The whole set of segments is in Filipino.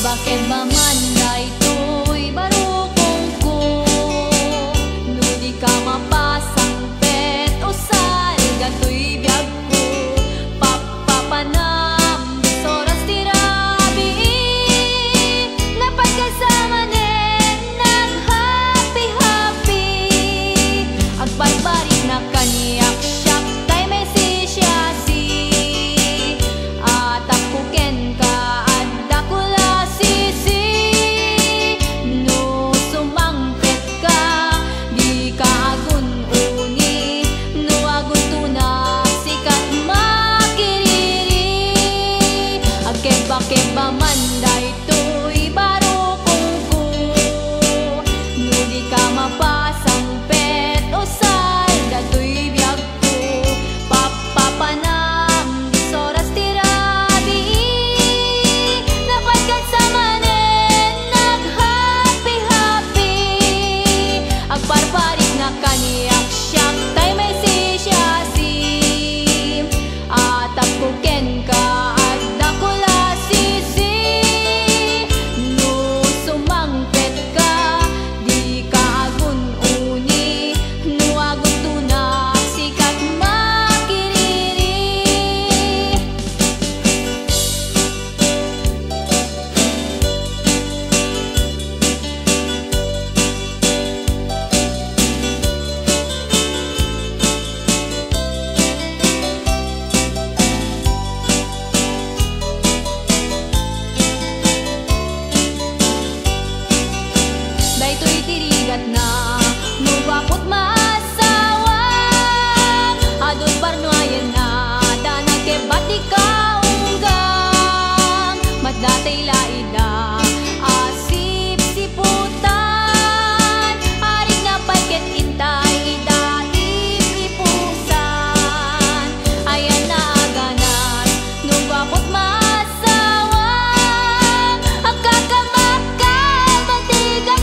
Bakit ba man daytoy barukong ko, no di ka mapasang pet o sal, gato'y biyag ko, papapanam, bisoras tirabi, napagkasama nin, nag-happy-happy, agbarbarik na kaniyak siyak, tay may sisyasi, at akuken ka, bakit ba man daytoy barukong ko, no di ka mapasang pet o sal, dato'y biyag ko, papapanam, bisoras tirabi, napagkasama nin, nag-happy-happy, agparparik na kaniyak siyak, tay may sisyasi, at akuken ka, daytoy tirigat na, mubapot maasawa, adot barnuayan na, danag ke bati ka unggang, matdatay laida, asip siputan, arik na pagket intay, idatip ipusan, ayan na aganas, mubapot maasawa, agkakamakal, matigak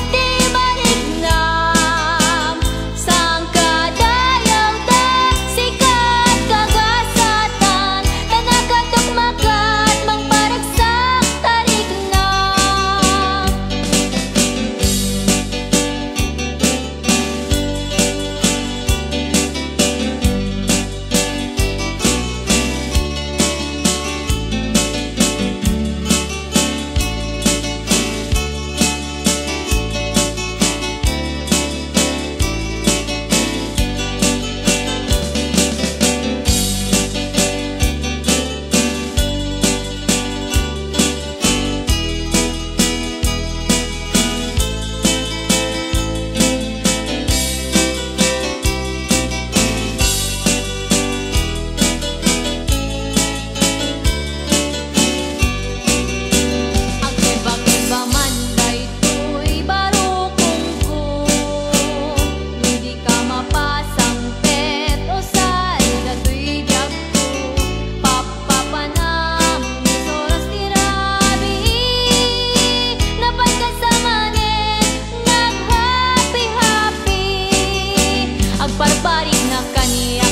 barbarik na kaniya.